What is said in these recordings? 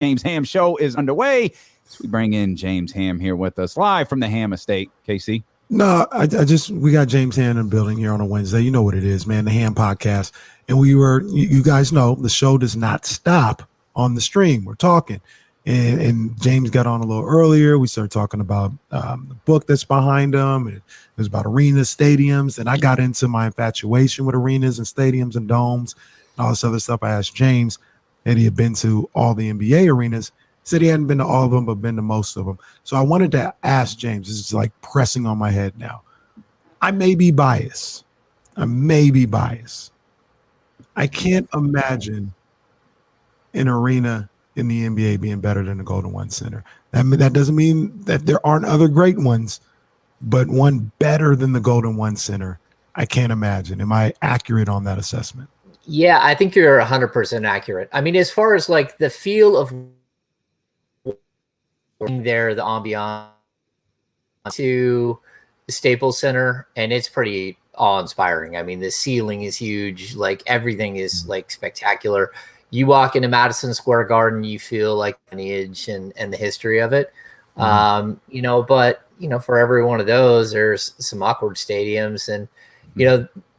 James Ham Show is underway. So we bring in James Ham here with us live from the Ham Estate. KC. No, we got James Ham in the building here on a Wednesday. You know what it is, man, the Ham Podcast. And you guys know the show does not stop on the stream. We're talking. And James got on a little earlier. We started talking about the book that's behind him. It was about arenas, stadiums. And I got into my infatuation with arenas and stadiums and domes and all this other stuff. I asked James, and he had been to all the NBA arenas. He said he hadn't been to all of them, but been to most of them. So I wanted to ask James, this is like pressing on my head now. I may be biased. I can't imagine an arena in the NBA being better than the Golden One Center. That doesn't mean that there aren't other great ones, but one better than the Golden One Center, I can't imagine. Am I accurate on that assessment? Yeah, I think you're 100% accurate. I mean, as far as like the feel of there, the ambiance to the Staples Center, and it's pretty awe-inspiring. I mean, the ceiling is huge. Like everything is like spectacular. You walk into Madison Square Garden, you feel like the lineage and the history of it. But for every one of those, there's some awkward stadiums. And,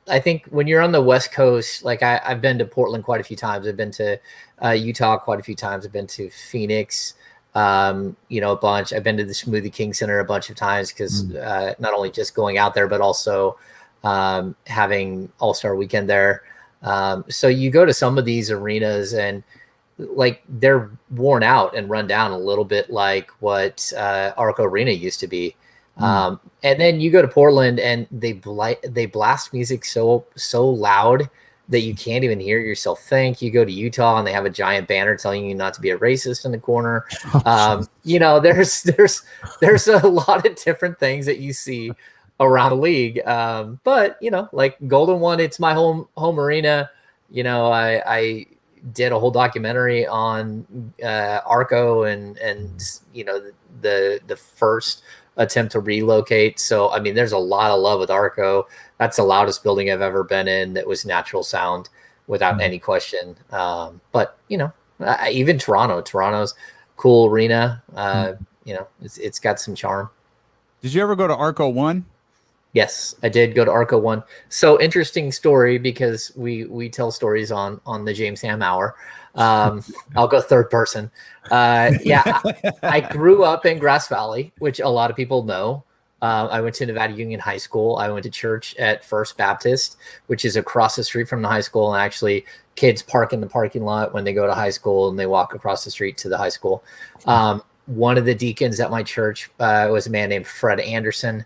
I think when you're on the West Coast, like I've been to Portland quite a few times. I've been to Utah quite a few times. I've been to Phoenix, a bunch. I've been to the Smoothie King Center a bunch of times because not only just going out there, but also having All-Star Weekend there. So you go to some of these arenas and like they're worn out and run down a little bit like what Arco Arena used to be. And then you go to Portland and they blast music so loud that you can't even hear yourself think. You go to Utah and they have a giant banner telling you not to be a racist in the corner. There's a lot of different things that you see around the league. But like Golden One, it's my home arena. I did a whole documentary on Arco and the first attempt to relocate. So, I mean, there's a lot of love with Arco. That's the loudest building I've ever been in that was natural sound without any question. But even Toronto's cool arena. It's got some charm. Did you ever go to Arco 1? Yes, I did go to Arco 1. So interesting story because we tell stories on the James Ham Hour. I'll go third person. I grew up in Grass Valley, which a lot of people know. I went to Nevada Union High School. I went to church at First Baptist, which is across the street from the high school. And actually, kids park in the parking lot when they go to high school and they walk across the street to the high school. One of the deacons at my church was a man named Fred Anderson.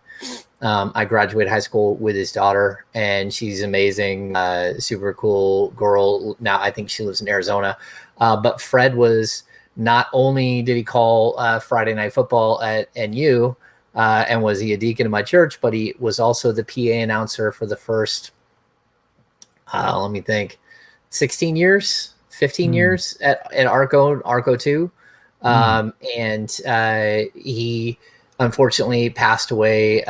I graduated high school with his daughter, and she's amazing, super cool girl. Now I think she lives in Arizona. But Fred was not only did he call Friday Night Football at NU, and was he a deacon in my church, but he was also the PA announcer for the first, 15 years at Arco 2. He unfortunately passed away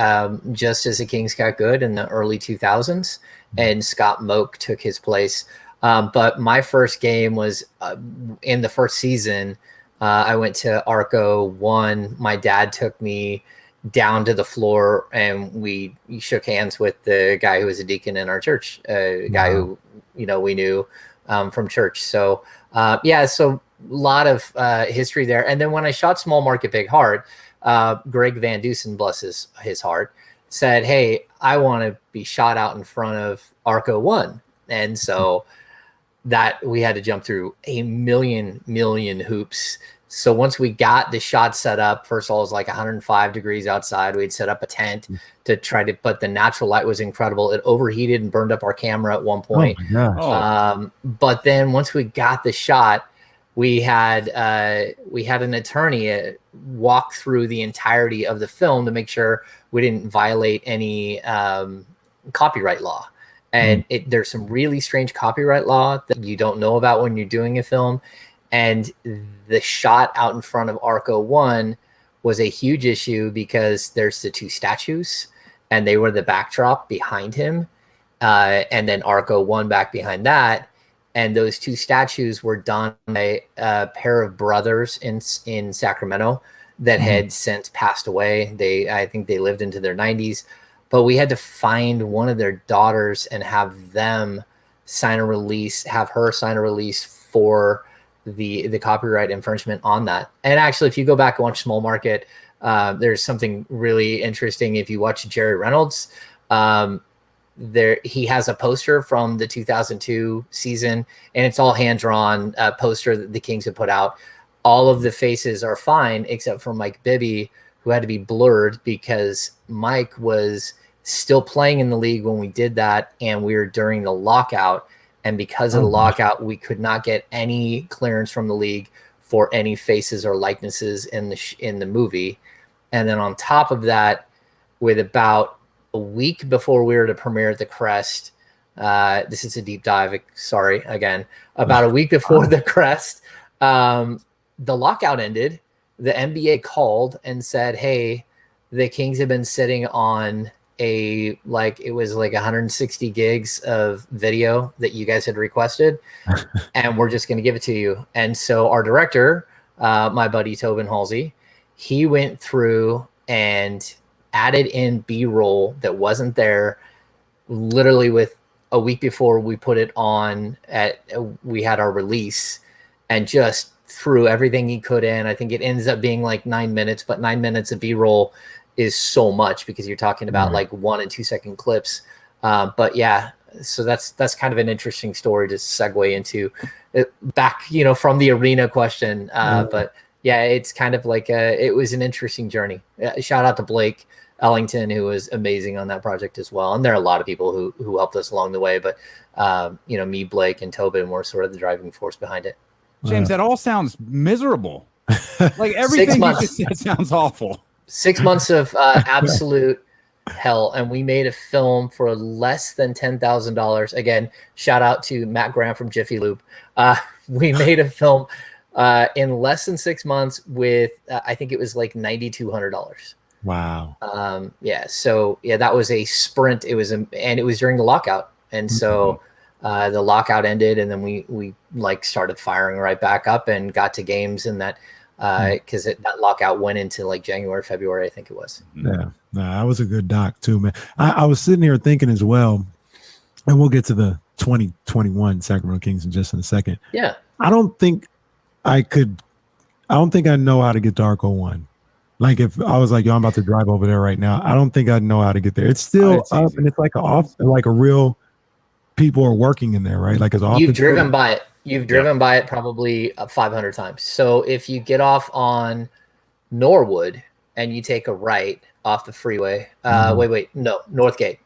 just as the Kings got good in the early 2000s, and Scott Moak took his place. But my first game was in the first season. I went to Arco 1. My dad took me down to the floor, and we shook hands with the guy who was a deacon in our church, a guy who we knew from church. So so a lot of history there. And then when I shot Small Market Big Heart, Greg Van Dusen, bless his heart, said, "Hey, I want to be shot out in front of Arco 1." And so that we had to jump through a million hoops. So once we got the shot set up, first of all, it was like 105 degrees outside. We'd set up a tent to try to, but the natural light was incredible. It overheated and burned up our camera at one point. But then once we got the shot, we had an attorney walk through the entirety of the film to make sure we didn't violate any copyright law. And there's some really strange copyright law that you don't know about when you're doing a film. And the shot out in front of Arco 1 was a huge issue because there's the two statues, and they were the backdrop behind him. And then Arco 1 back behind that. And those two statues were done by a pair of brothers in Sacramento that had since passed away. I think they lived into their 90s, but we had to find one of their daughters and have her sign a release for the copyright infringement on that. And actually, if you go back and watch Small Market, there's something really interesting. If you watch Jerry Reynolds, he has a poster from the 2002 season, and it's all hand-drawn poster that the Kings have put out. All of the faces are fine except for Mike Bibby, who had to be blurred because Mike was still playing in the league when we did that, and we were during the lockout. And because of the lockout, we could not get any clearance from the league for any faces or likenesses in the movie. And then on top of that, with about a week before we were to premiere at the Crest, this is a deep dive. Sorry, again, about a week before the Crest, the lockout ended. The NBA called and said, "Hey, the Kings have been sitting on it was like 160 gigs of video that you guys had requested, and we're just going to give it to you." And so our director, my buddy Tobin Halsey, he went through and added in B-roll that wasn't there literally with a week before we put it on we had our release, and just threw everything he could in. I think it ends up being like 9 minutes, but 9 minutes of B-roll is so much because you're talking about like 1 and 2 second clips. But yeah, so that's kind of an interesting story to segue into back, from the arena question. But yeah, it's kind of like it was an interesting journey. Shout out to Blake Ellington, who was amazing on that project as well. And there are a lot of people who helped us along the way, but me, Blake, and Tobin were sort of the driving force behind it. James, that all sounds miserable. Like everything you just said sounds awful. 6 months of absolute hell, and we made a film for less than $10,000. Again, shout out to Matt Graham from Jiffy Lube. We made a film in less than 6 months with I think it was like $9,200. Wow. So that was a sprint. It was during the lockout, and so the lockout ended, and then we like started firing right back up and got to games, and that. Because that lockout went into like January, February, I think it was. Yeah, that was a good doc too, man. I was sitting here thinking as well, and we'll get to the 2021 Sacramento Kings in just in a second. Yeah, I don't think I know how to get to Arco 1. Like if I was like, yo, I'm about to drive over there right now, I don't think I'd know how to get there. It's still up, and it's like a real people are working in there, right? Like as often you've driven by it. You've driven by it probably 500 times. So if you get off on Norwood and you take a right off the freeway, Northgate,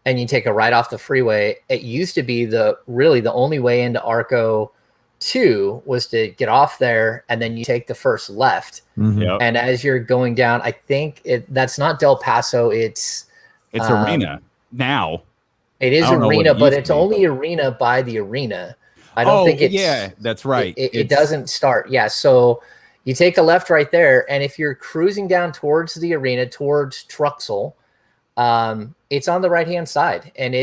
and you take a right off the freeway, it used to be the only way into Arco 2 was to get off there, and then you take the first left. And as you're going down, I think that's not Del Paso. It's Arena now. It is Arena, but it's only Arena by the arena. I don't think it's... Yeah, that's right. It doesn't start. Yeah, so you take a left right there, and if you're cruising down towards the arena, towards Truxell, it's on the right-hand side. And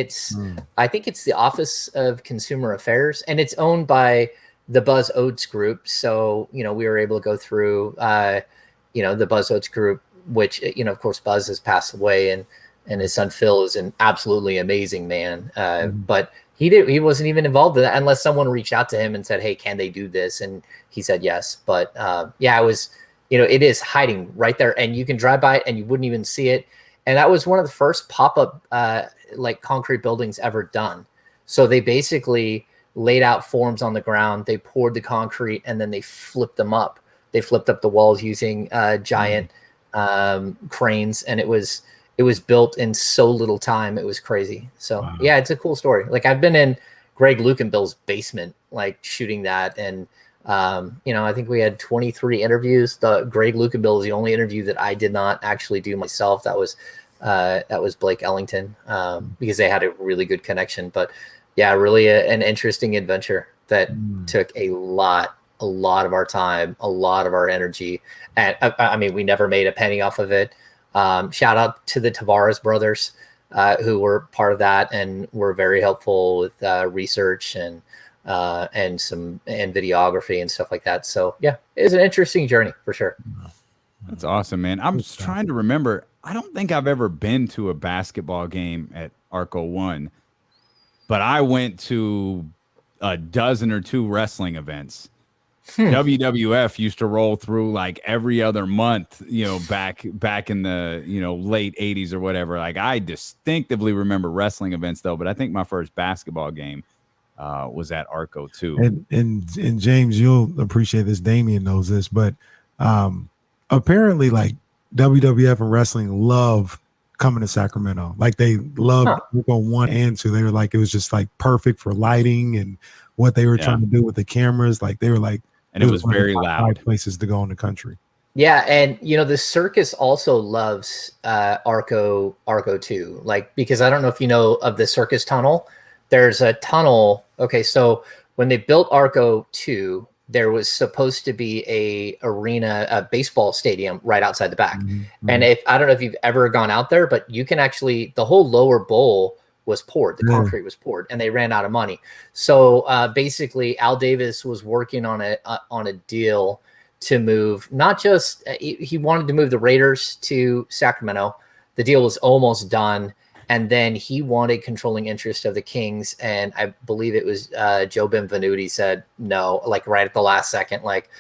I think it's the Office of Consumer Affairs, and it's owned by the Buzz Oates Group. So, we were able to go through, the Buzz Oates Group, which, of course, Buzz has passed away, and his son Phil is an absolutely amazing man. But he wasn't even involved in that unless someone reached out to him and said, "Hey, can they do this?" And he said yes. But it was, it is hiding right there, and you can drive by it and you wouldn't even see it. And that was one of the first pop-up like concrete buildings ever done. So they basically laid out forms on the ground, they poured the concrete, and then they flipped them up. They flipped up the walls using giant cranes, and it was built in so little time. It was crazy. So yeah, it's a cool story. Like I've been in Greg Lukenbill's basement, like shooting that. And, I think we had 23 interviews. Greg Lukenbill is the only interview that I did not actually do myself. That was Blake Ellington, because they had a really good connection. But yeah, really an interesting adventure that took a lot of our time, a lot of our energy. And I mean, we never made a penny off of it. Shout out to the Tavares brothers. who were part of that and were very helpful with research and videography and stuff like that. So yeah, it's an interesting journey for sure. That's awesome, man. I'm just trying to remember. I don't think I've ever been to a basketball game at Arco 1, but I went to a dozen or two wrestling events. WWF used to roll through like every other month, back in the, late 80s or whatever. Like I distinctively remember wrestling events though, but I think my first basketball game was at Arco too. And James, you'll appreciate this. Damien knows this, but apparently like WWF and wrestling love coming to Sacramento. Like they loved Arco 1 and 2. They were like, it was just like perfect for lighting and what they were trying to do with the cameras. Like they were like, and it was very loud. Places to go in the country. Yeah, and the circus also loves Arco 2. Like, because I don't know if you know of the circus tunnel. There's a tunnel. Okay, so when they built Arco 2, there was supposed to be a baseball stadium right outside the back. Mm-hmm. And I don't know if you've ever gone out there, but you can actually, the whole lower bowl was poured. The concrete was poured, and they ran out of money. So basically, Al Davis was working on a deal to move. Not just he wanted to move the Raiders to Sacramento. The deal was almost done, and then he wanted controlling interest of the Kings. And I believe it was Joe Benvenuti said no, like right at the last second. Like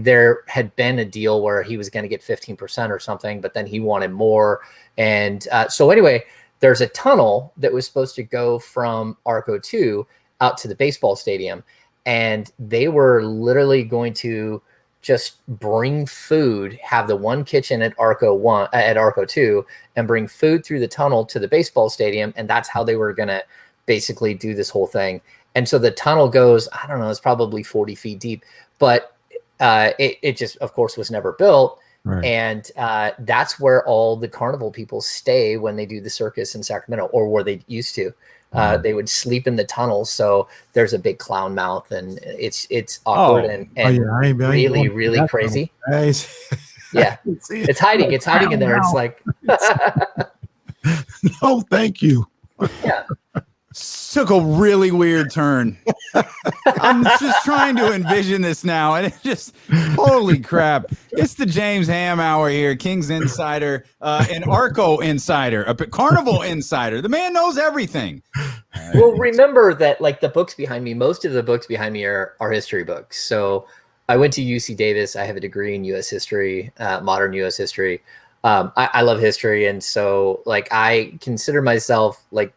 there had been a deal where he was going to get 15% or something, but then he wanted more. And so anyway. There's a tunnel that was supposed to go from Arco 2 out to the baseball stadium. And they were literally going to just bring food, have the one kitchen at Arco 2, and bring food through the tunnel to the baseball stadium. And that's how they were going to basically do this whole thing. And so the tunnel goes, I don't know, it's probably 40 feet deep, but it just, of course, was never built. Right. And that's where all the carnival people stay when they do the circus in Sacramento, or where they used to. They would sleep in the tunnels. So there's a big clown mouth, and it's awkward and really crazy. Yeah, it's hiding. It's hiding in there. It's like, no, thank you. Yeah. Took a really weird turn. I'm just trying to envision this now, and it just, holy crap. It's the James Ham Hour here, Kings Insider, an Arco Insider, a Carnival Insider. The man knows everything. Well, remember that, like, the books behind me, most of the books behind me are history books. So I went to UC Davis. I have a degree in U.S. history, modern U.S. history. I love history, and so, like, I consider myself, like,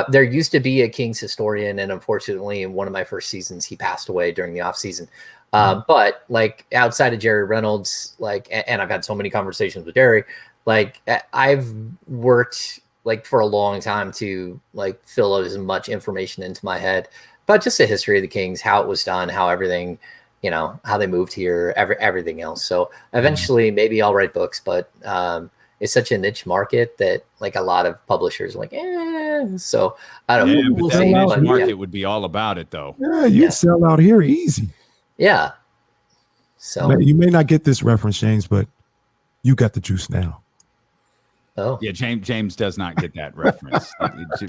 there used to be a Kings historian, and unfortunately, in one of my first seasons, he passed away during the off season. But like outside of Jerry Reynolds, like, and I've had so many conversations with Jerry, like I've worked like for a long time to like fill out as much information into my head about just the history of the Kings, how it was done, how everything, how they moved here, everything else. So eventually, maybe I'll write books, but it's such a niche market that like a lot of publishers are like, so I don't know. We'll see. Niche market would be all about it though. Yeah, you sell out here easy. Yeah. So you may not get this reference, James, but you got the juice now. Oh yeah, James does not get that reference.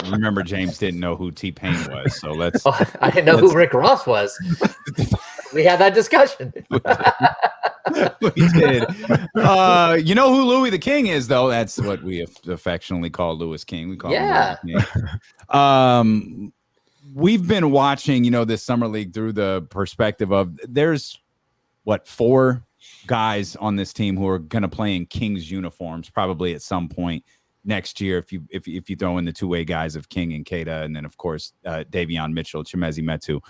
Remember, James didn't know who T-Pain was, so let's. Oh, I didn't know who Rick Ross was. We had that discussion. We did. You know who Louis the King is, though? That's what we affectionately call Louis King. We call him Louis King. We've been watching, this summer league through the perspective of there's 4 guys on this team who are going to play in Kings uniforms probably at some point next year. If you throw in the two-way guys of King and Keita, and then of course Davion Mitchell, Chimezi Metoo.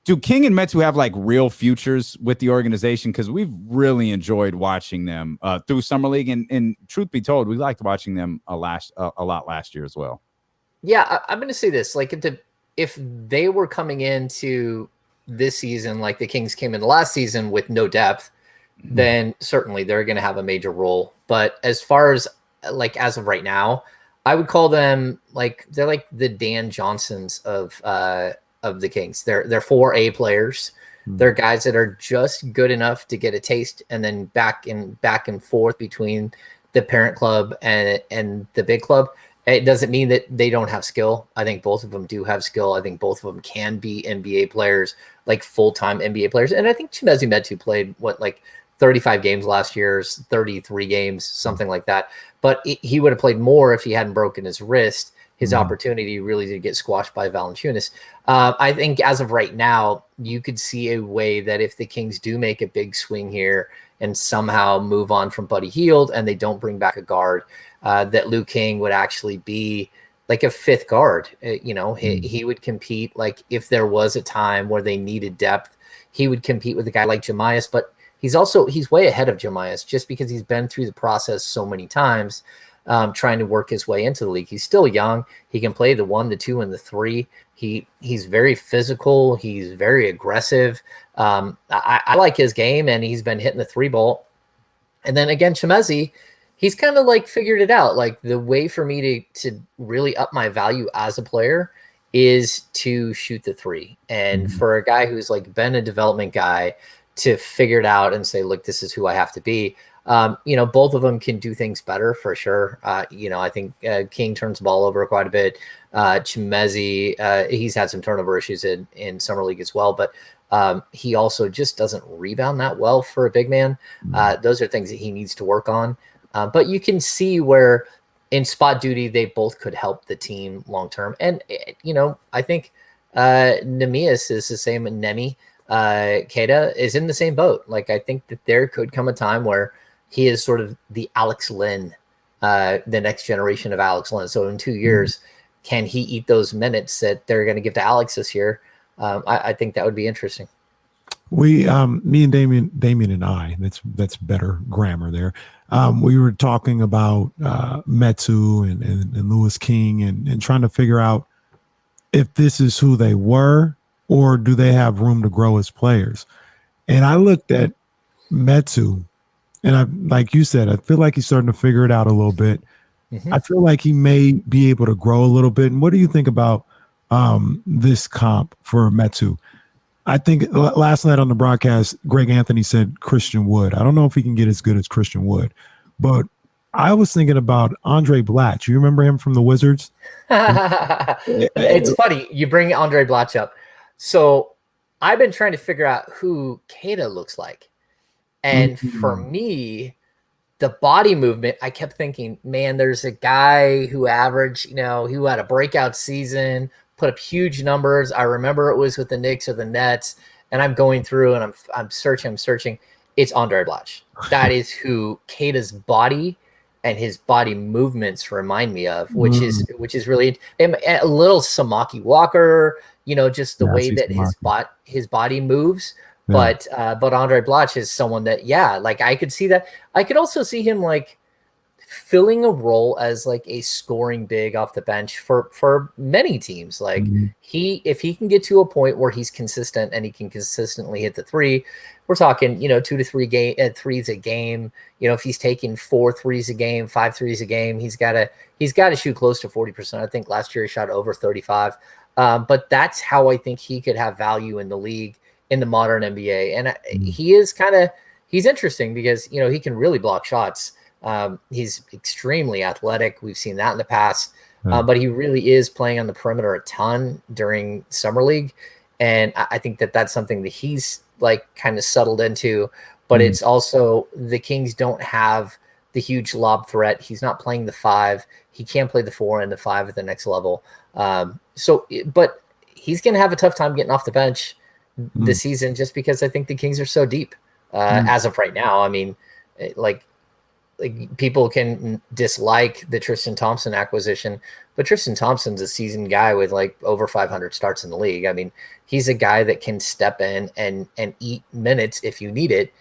Do King and Metoo have like real futures with the organization? Because we've really enjoyed watching them through summer league, and truth be told, we liked watching them a lot last year as well. Yeah, I'm going to say this: like if they were coming into this season like the Kings came in last season with no depth, then certainly they're going to have a major role. But as far as like as of right now, I would call them like they're like the Dan Johnsons of the Kings. They're 4A players. They're guys that are just good enough to get a taste, and then back and forth between the parent club and the big club. It doesn't mean that they don't have skill. I think both of them do have skill. I think both of them can be NBA players, like full-time NBA players. And I think Chimezie Metu played 35 games last year, 33 games, something like that. But he would have played more if he hadn't broken his wrist. His opportunity really did get squashed by Valanciunas. I think as of right now, you could see a way that if the Kings do make a big swing here and somehow move on from Buddy Hield and they don't bring back a guard, that Liu King would actually be like a fifth guard. He would compete. Like if there was a time where they needed depth, he would compete with a guy like Jamias, but he's way ahead of Jamias just because he's been through the process so many times. Trying to work his way into the league. He's still young. He can play the 1, the 2, and the 3. He's very physical. He's very aggressive. I like his game, and he's been hitting the 3-ball. And then again, Chimezie, he's kind of like figured it out. Like the way for me to really up my value as a player is to shoot the 3. And for a guy who's like been a development guy to figure it out and say, look, this is who I have to be. Both of them can do things better for sure. I think King turns the ball over quite a bit. Chimezie, he's had some turnover issues in summer league as well, but he also just doesn't rebound that well for a big man. Those are things that he needs to work on. But you can see where in spot duty, they both could help the team long term. And, I think Neemias is the same. Nemi Keita is in the same boat. Like, I think that there could come a time where he is sort of the Alex Lynn, the next generation of Alex Lynn. So in 2 years, can he eat those minutes that they're going to give to Alex this year? I think that would be interesting. We, me and Damien and I, that's better grammar there. We were talking about Metoo and Lewis King and trying to figure out if this is who they were or do they have room to grow as players. And I looked at Metoo, and like you said, I feel like he's starting to figure it out a little bit. I feel like he may be able to grow a little bit. And what do you think about this comp for Metoo? I think last night on the broadcast, Greg Anthony said Christian Wood. I don't know if he can get as good as Christian Wood, but I was thinking about Andre Blatch. You remember him from the Wizards? It's funny you bring Andre Blatch up. So I've been trying to figure out who Keita looks like. And for me, the body movement, I kept thinking, man, there's a guy who averaged, who had a breakout season, put up huge numbers. I remember it was with the Knicks or the Nets, and I'm going through and I'm searching. It's Andre Blatch. That is who Keita's body and his body movements remind me of, which is really a little Samaki Walker, just the way that his body moves. Yeah. But Andre Blatch is someone that, like I could see that. I could also see him like filling a role as like a scoring big off the bench for many teams. Like if he can get to a point where he's consistent and he can consistently hit the 3, we're talking, 2 to 3 threes a game. If he's taking 4 threes a game, 5 threes a game, he's got to shoot close to 40%. I think last year he shot over 35. But that's how I think he could have value in the league, in the modern NBA. And he's interesting because, he can really block shots. He's extremely athletic. We've seen that in the past, but he really is playing on the perimeter a ton during summer league. And I think that that's something that he's like kind of settled into, but it's also the Kings don't have the huge lob threat. He's not playing the 5. He can play the 4 and the 5 at the next level. But he's going to have a tough time getting off the bench this season just because I think the Kings are so deep as of right now. I mean, like people can dislike the Tristan Thompson acquisition, but Tristan Thompson's a seasoned guy with like over 500 starts in the league. I mean, he's a guy that can step in and eat minutes if you need it.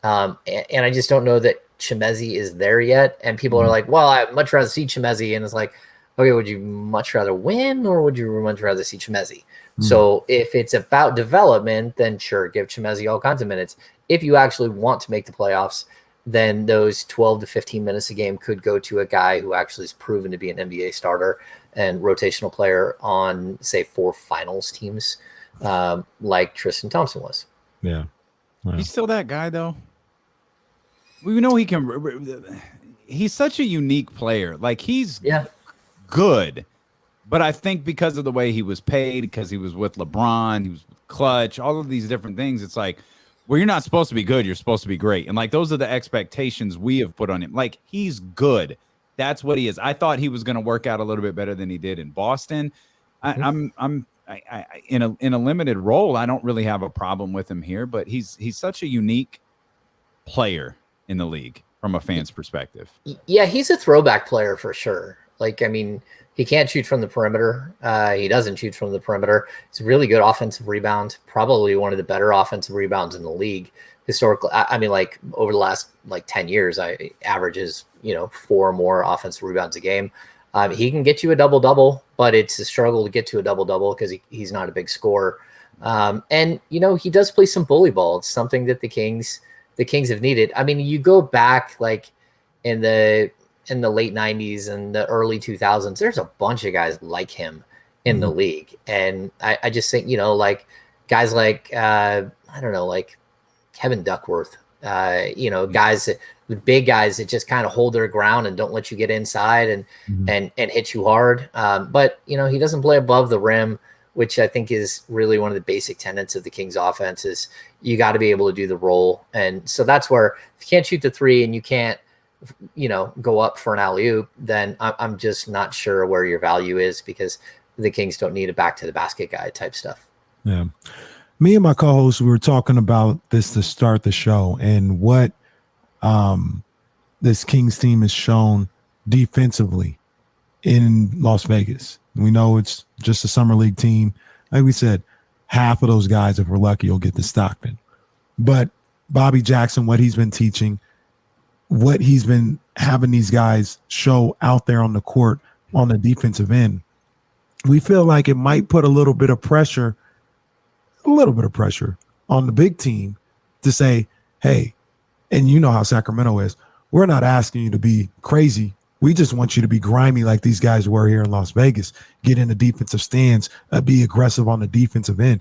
And I just don't know that Chimezie is there yet. And people are like, well, I'd much rather see Chimezie. And it's like, okay, would you much rather win or would you much rather see Chimezie? So if it's about development, then sure, give Chimezie all kinds of minutes. If you actually want to make the playoffs, then those 12 to 15 minutes a game could go to a guy who actually is proven to be an NBA starter and rotational player on, say, 4 finals teams, like Tristan Thompson was. Yeah. He's still that guy, though. We know he can. he's such a unique player. Like he's Yeah. good, but I think because of the way he was paid, because he was with LeBron, he was with Clutch, all of these different things, it's like, well, you're not supposed to be good. You're supposed to be great. And like, those are the expectations we have put on him. Like, he's good. That's what he is. I thought he was going to work out a little bit better than he did in Boston. I'm in a limited role. I don't really have a problem with him here, but he's such a unique player in the league from a fan's perspective. Yeah, he's a throwback player for sure. Like, I mean, he can't shoot from the perimeter. He doesn't shoot from the perimeter. He's a really good offensive rebound, probably one of the better offensive rebounds in the league historically. I mean, like over the last 10 years, I averages, 4 or more offensive rebounds a game. He can get you a double-double, but it's a struggle to get to a double-double because he's not a big scorer. And, he does play some bully ball. It's something that the Kings have needed. I mean, you go back like in the late 90s and the early 2000s, there's a bunch of guys like him in the league. And I just think, like guys like, I don't know, like Kevin Duckworth, guys the big guys that just kind of hold their ground and don't let you get inside and hit you hard. But, he doesn't play above the rim, which I think is really one of the basic tenets of the Kings offense is you got to be able to do the roll. And so that's where if you can't shoot the three and you can't, go up for an alley-oop, then I'm just not sure where your value is because the Kings don't need a back to the basket guy type stuff. Yeah. Me and my co-host, we were talking about this to start the show and what this Kings team has shown defensively in Las Vegas. We know it's just a summer league team. Like we said, half of those guys, if we're lucky, will get to Stockton. But Bobby Jackson, what he's been teaching, what he's been having these guys show out there on the court on the defensive end, we feel like it might put a little bit of pressure on the big team to say, hey, and you know how Sacramento is, we're not asking you to be crazy. We just want you to be grimy like these guys were here in Las Vegas, get in the defensive stands, be aggressive on the defensive end.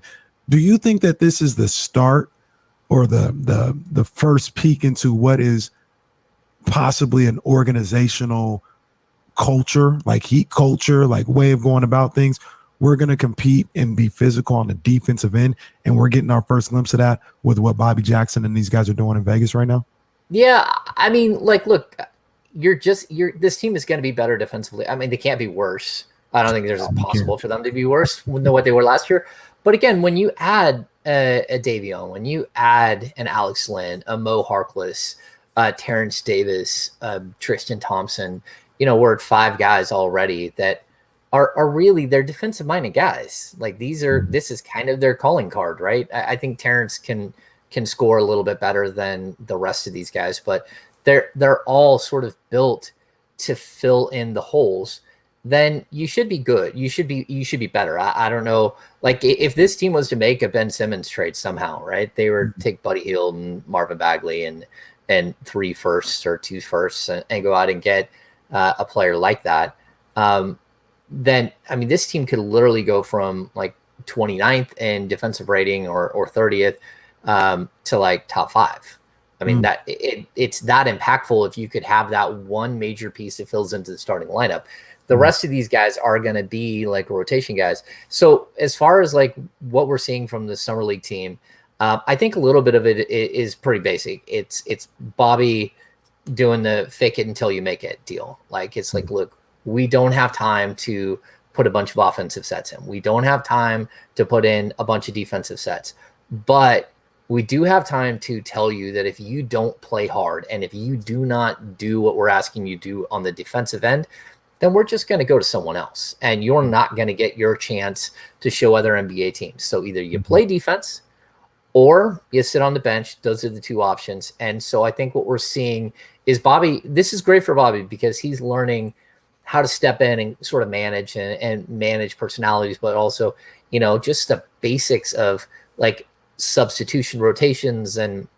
Do you think that this is the start or the first peek into what is possibly an organizational culture, like heat culture, like way of going about things? We're going to compete and be physical on the defensive end, and we're getting our first glimpse of that with what Bobby Jackson and these guys are doing in Vegas right now? Yeah, I mean, like, look, this team is going to be better defensively. I mean, they can't be worse. I don't think there's possible for them to be worse than what they were last year. But again, when you add a Davion, when you add an Alex Lynn, a Mo Harkless, Terrence Davis, Tristan Thompson, we're at 5 guys already that are really they're defensive minded guys. Like this is kind of their calling card, right? I think Terrence can score a little bit better than the rest of these guys, but they're all sort of built to fill in the holes. Then you should be good. You should be better. I don't know. Like if this team was to make a Ben Simmons trade somehow, right? They would take Buddy Hield and Marvin Bagley and 3 firsts or 2 firsts and go out and get a player like that. Then, I mean, this team could literally go from like 29th in defensive rating or 30th to like top 5. I mean, that it's that impactful if you could have that one major piece that fills into the starting lineup. The rest of these guys are going to be like rotation guys. So as far as like what we're seeing from the summer league team, I think a little bit of it is pretty basic. It's Bobby doing the fake it until you make it deal. Like it's like, look, we don't have time to put a bunch of offensive sets in. We don't have time to put in a bunch of defensive sets, but we do have time to tell you that if you don't play hard and if you do not do what we're asking you to do on the defensive end, then we're just going to go to someone else and you're not going to get your chance to show other NBA teams. So either you play defense or you sit on the bench. Those are the 2 options. And so I think what we're seeing is Bobby, this is great for Bobby because he's learning how to step in and sort of manage and manage personalities, but also, just the basics of like substitution rotations and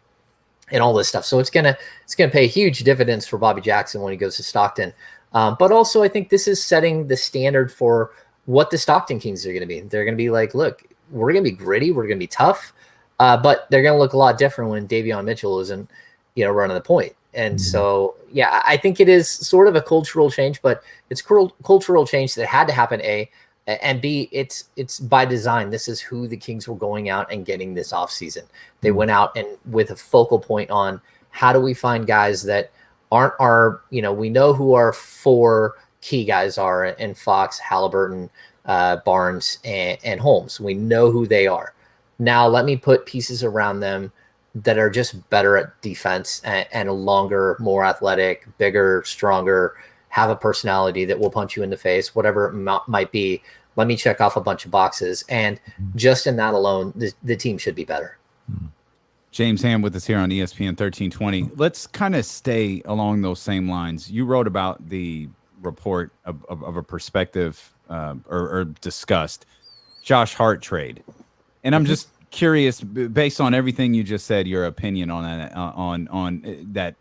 all this stuff. So it's gonna pay huge dividends for Bobby Jackson when he goes to Stockton. But also I think this is setting the standard for what the Stockton Kings are going to be. They're going to be like, look, we're going to be gritty. We're going to be tough. But they're going to look a lot different when Davion Mitchell isn't, running the point. And so, yeah, I think it is sort of a cultural change, but it's cultural change that had to happen, A, and B, it's by design. This is who the Kings were going out and getting this offseason. They went out and with a focal point on how do we find guys that aren't our, we know who our 4 key guys are in Fox, Halliburton, Barnes, and Holmes. We know who they are. Now let me put pieces around them that are just better at defense and longer, more athletic, bigger, stronger, have a personality that will punch you in the face, whatever it might be. Let me check off a bunch of boxes. And just in that alone, the team should be better. James Ham with us here on ESPN 1320. Let's kind of stay along those same lines. You wrote about the report of a perspective or discussed Josh Hart trade. And I'm just curious, based on everything you just said, your opinion on that, on that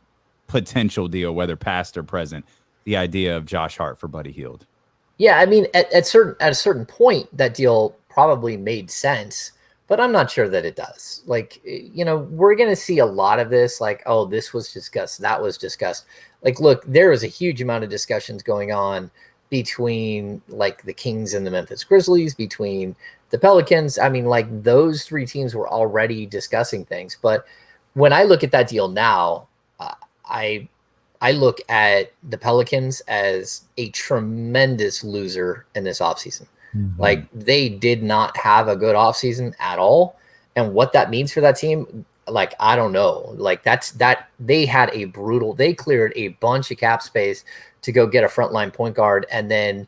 potential deal, whether past or present, the idea of Josh Hart for Buddy Hield. Yeah, I mean, at a certain point, that deal probably made sense, but I'm not sure that it does. Like, we're going to see a lot of this, like, oh, this was discussed, that was discussed. Like, look, there was a huge amount of discussions going on between, like, the Kings and the Memphis Grizzlies, between the Pelicans. I mean, like, those 3 teams were already discussing things. But when I look at that deal now, I look at the Pelicans as a tremendous loser in this offseason. Like, they did not have a good offseason at all. And what that means for that team, like, I don't know. Like, they cleared a bunch of cap space to go get a frontline point guard. And then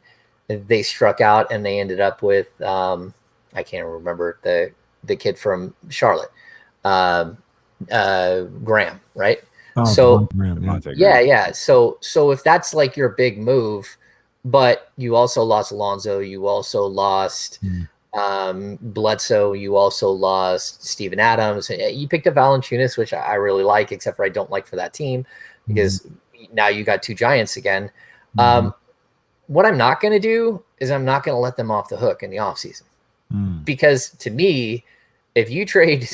they struck out and they ended up with, I can't remember the kid from Charlotte, Graham, right? Oh, So Graham, yeah. So if that's like your big move, but you also lost Alonzo, you also lost Bledsoe, you also lost Steven Adams, you picked up Valanciunas, which I really like, except for I don't like for that team because now you got 2 giants again. What I'm not going to do is I'm not going to let them off the hook in the offseason. Because to me, if you trade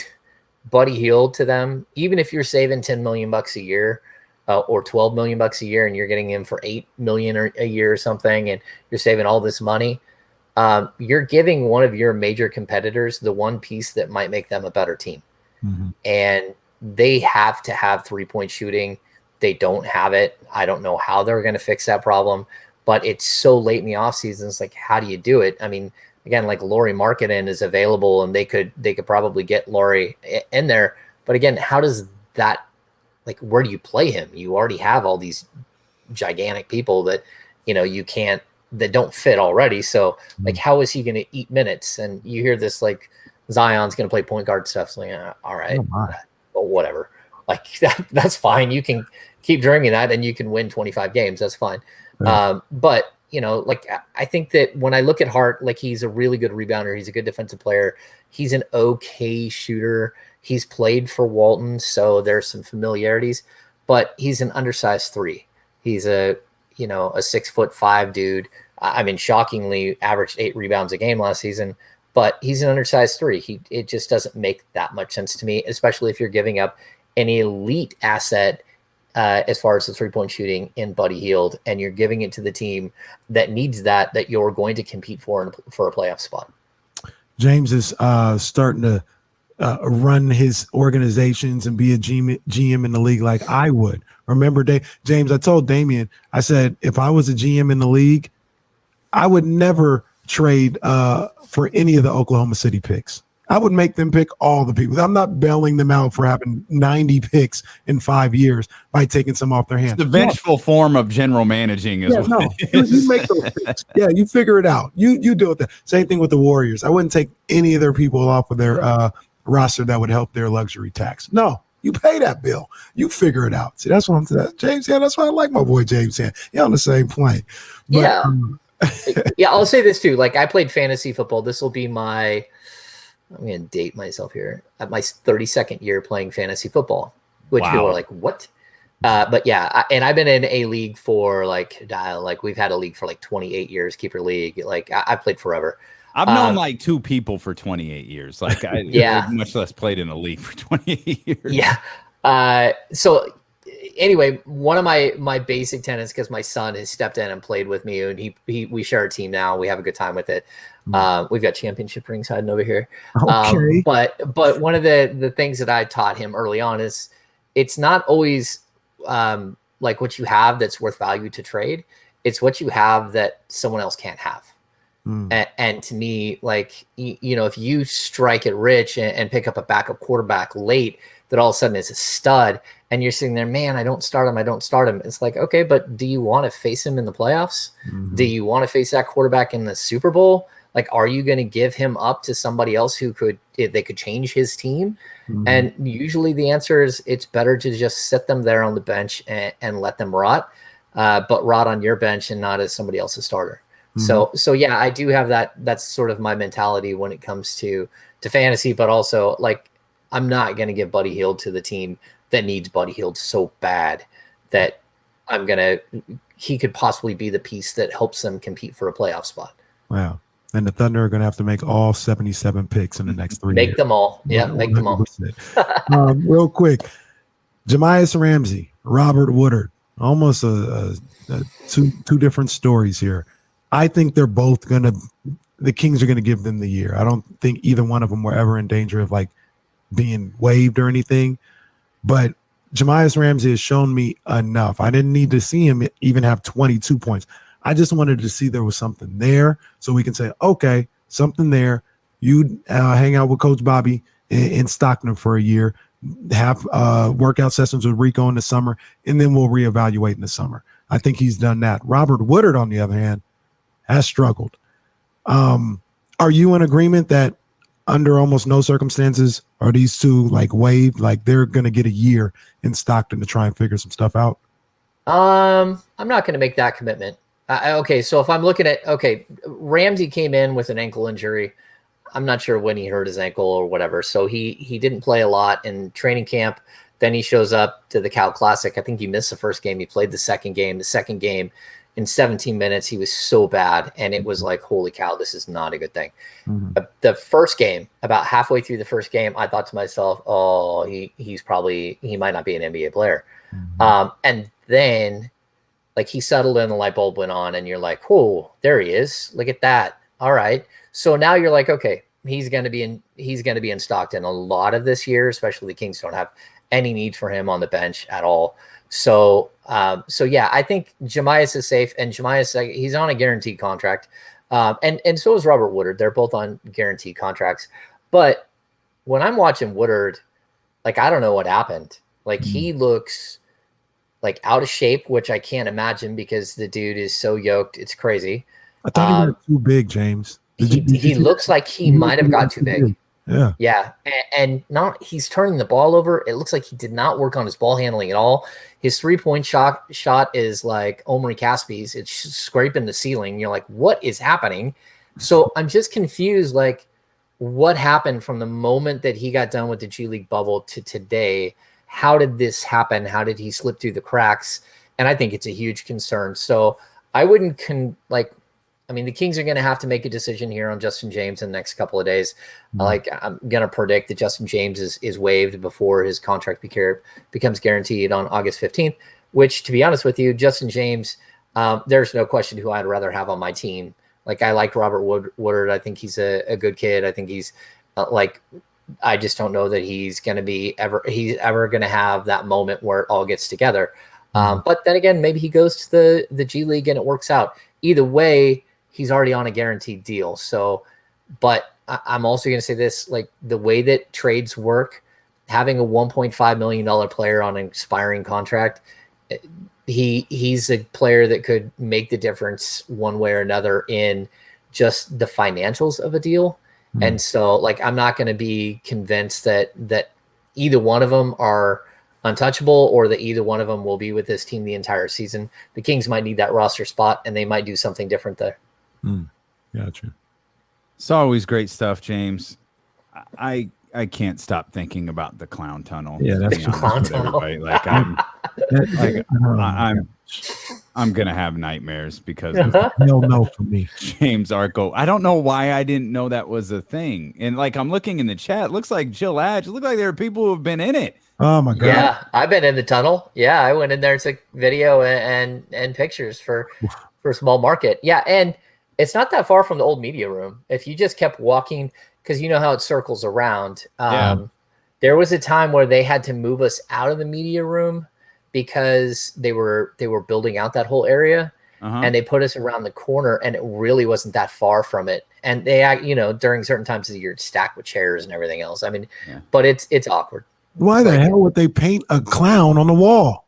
Buddy Hield to them, even if you're saving $10 million a year or $12 million a year, and you're getting him for $8 million a year or something, and you're saving all this money, you're giving one of your major competitors the one piece that might make them a better team. And they have to have 3-point shooting. They don't have it. I don't know how they're going to fix that problem, but it's so late in the offseason. It's like, how do you do it? I mean, again, like Lauri Markkanen is available, and they could probably get Lauri in there. But again, how does that, like, where do you play him? You already have all these gigantic people that, you can't, that don't fit already. So like, how is he going to eat minutes? And you hear this, like, Zion's going to play point guard stuff. So like, all right, but whatever. Like that's fine. You can keep dreaming that and you can win 25 games. That's fine. But like, I think that when I look at Hart, like, he's a really good rebounder. He's a good defensive player. He's an okay shooter. He's played for Walton, so there's some familiarities, but he's an undersized 3. He's a 6'5" dude. I mean, shockingly averaged 8 rebounds a game last season, but he's an undersized 3. It just doesn't make that much sense to me, especially if you're giving up an elite asset as far as the 3-point shooting in Buddy Hield, and you're giving it to the team that needs that you're going to compete for a playoff spot. James is starting to run his organizations and be a GM in the league like I would. Remember, James, I told Damian, I said, if I was a GM in the league, I would never trade for any of the Oklahoma City picks. I would make them pick all the people. I'm not bailing them out for having 90 picks in 5 years by taking some off their hands. It's the vengeful form of general managing as well. You make those picks. Yeah, you figure it out. You deal with that. Same thing with the Warriors. I wouldn't take any of their people off of their roster that would help their luxury tax. No, you pay that bill. You figure it out. See, that's what I'm saying. James, yeah, that's why I like my boy James. He's on the same plane. But, yeah, I'll say this too. Like, I played fantasy football. This will be I'm going to date myself here, at my 32nd year playing fantasy football, which people are like, what? But yeah, and I've been in a league for like we've had a league for like 28 years, keeper league. Like, I played forever. I've known like 2 people for 28 years. Like, I much less played in a league for 28 years. Yeah. So anyway, one of my basic tenets, because my son has stepped in and played with me, and we share a team now. We have a good time with it. We've got championship rings hiding over here. Okay. But one of the things that I taught him early on is it's not always like what you have that's worth value to trade. It's what you have that someone else can't have. And to me, like, you know, if you strike it rich and pick up a backup quarterback late that all of a sudden is a stud, and you're sitting there, man, I don't start him. It's like, okay, but do you want to face him in the playoffs? Do you want to face that quarterback in the Super Bowl? Like, are you going to give him up to somebody else who could change his team? And usually the answer is it's better to just sit them there on the bench and let them rot, but rot on your bench and not as somebody else's starter. So yeah, I do have that. That's sort of my mentality when it comes to fantasy, but also, like, I'm not going to give Buddy Hield to the team that needs Buddy Hield so bad that he could possibly be the piece that helps them compete for a playoff spot. Wow. And the Thunder are going to have to make all 77 picks in the next 3 years. Make them all. Yeah, make them all. Real quick, Jamias Ramsey, Robert Woodard, almost two different stories here. I think they're both the Kings are going to give them the year. I don't think either one of them were ever in danger of like being waived or anything. But Jamias Ramsey has shown me enough. I didn't need to see him even have 22 points. I just wanted to see there was something there so we can say, okay, something there. You hang out with Coach Bobby in Stockton for a year, have workout sessions with Rico in the summer, and then we'll reevaluate in the summer. I think he's done that. Robert Woodard, on the other hand, has struggled. Are you in agreement that under almost no circumstances are these two like waived, like they're going to get a year in Stockton to try and figure some stuff out? I'm not going to make that commitment. Okay, so if I'm looking at, Ramsey came in with an ankle injury. I'm not sure when he hurt his ankle or whatever. So he didn't play a lot in training camp. Then he shows up to the Cal Classic. I think he missed the first game. He played the second game. The second game, in 17 minutes, he was so bad. And it was like, holy cow, this is not a good thing. The first game, about halfway through the first game, I thought to myself, oh, he might not be an NBA player. And then, like, he settled in, the light bulb went on, and you're like, oh, there he is. Look at that. All right. So now you're like, okay, he's going to be in Stockton a lot of this year, especially the Kings don't have any need for him on the bench at all. So yeah, I think Jamias is safe, and Jamias, he's on a guaranteed contract. And so is Robert Woodard. They're both on guaranteed contracts. But when I'm watching Woodard, like, I don't know what happened. Like, he looks like out of shape, which I can't imagine because the dude is so yoked. It's crazy. I thought he got too big, James. He looks like he might have got too big. Yeah. And he's turning the ball over. It looks like he did not work on his ball handling at all. His 3-point shot is like Omri Caspi's. It's scraping the ceiling. You're like, what is happening? So I'm just confused. Like, what happened from the moment that he got done with the G League bubble to today? How did this happen? How did he slip through the cracks? And I think it's a huge concern. So I wouldn't the Kings are going to have to make a decision here on Justin James in the next couple of days. I'm going to predict that Justin James is waived before his contract becomes guaranteed on August 15th, which, to be honest with you, Justin James, there's no question who I'd rather have on my team. Like, I like Robert Woodard. I think he's a good kid. I think he's I just don't know that he's ever going to have that moment where it all gets together. But then again, maybe he goes to the G League and it works out. Either way, he's already on a guaranteed deal. So, but I'm also going to say this, like, the way that trades work, having a $1.5 million player on an expiring contract, he's a player that could make the difference one way or another in just the financials of a deal. And so, like, I'm not going to be convinced that either one of them are untouchable or that either one of them will be with this team the entire season. The Kings might need that roster spot, and they might do something different there. Gotcha. It's always great stuff, James. I can't stop thinking about the clown tunnel. Yeah, that's the clown tunnel. Like, I'm gonna have nightmares because no for me. James Arco. I don't know why I didn't know that was a thing. And like, I'm looking in the chat. Looks like Jill Adge. It looked like there are people who have been in it. Oh my God. Yeah, I've been in the tunnel. Yeah, I went in there and took video and pictures for small market. Yeah, and it's not that far from the old media room. If you just kept walking, because you know how it circles around. There was a time where they had to move us out of the media room because they were building out that whole area, and they put us around the corner, and it really wasn't that far from it. And they, during certain times of the year, stacked with chairs and everything else. I mean, but it's awkward. Why the hell would they paint a clown on the wall?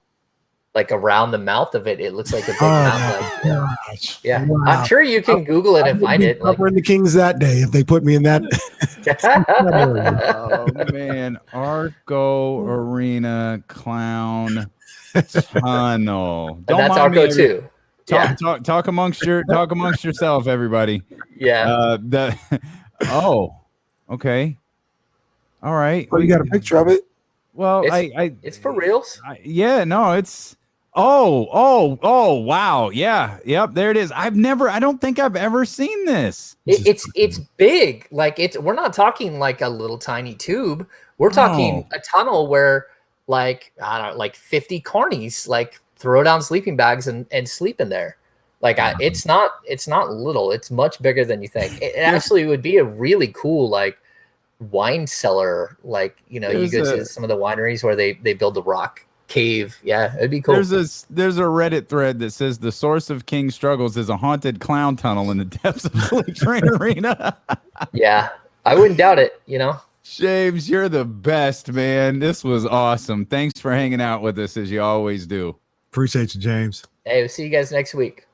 Like around the mouth of it, it looks like a big mouth. Gosh. Yeah, Wow. I'm sure you can Google it and find it. Covering the Kings that day if they put me in that. Oh man, Arco Arena clown tunnel. And that's Arco too. Talk amongst yourself, everybody. Yeah. Okay. All right. Oh, you got a picture of it? Well, it's for reals. It's. Oh, wow. Yeah. Yep. There it is. I don't think I've ever seen this. It's big. Like we're not talking like a little tiny tube. We're talking a tunnel where like, I don't know, like 50 carnies like throw down sleeping bags and sleep in there. Like it's not little. It's much bigger than you think. It actually would be a really cool, like, wine cellar. Like, you go to some of the wineries where they build the rock cave. Yeah, it'd be cool. There's a Reddit thread that says the source of King struggles is a haunted clown tunnel in the depths of Sleep Train Arena. Yeah, I wouldn't doubt it. James, you're the best, man. This was awesome. Thanks for hanging out with us as you always do. Appreciate you, James. Hey, we'll see you guys next week.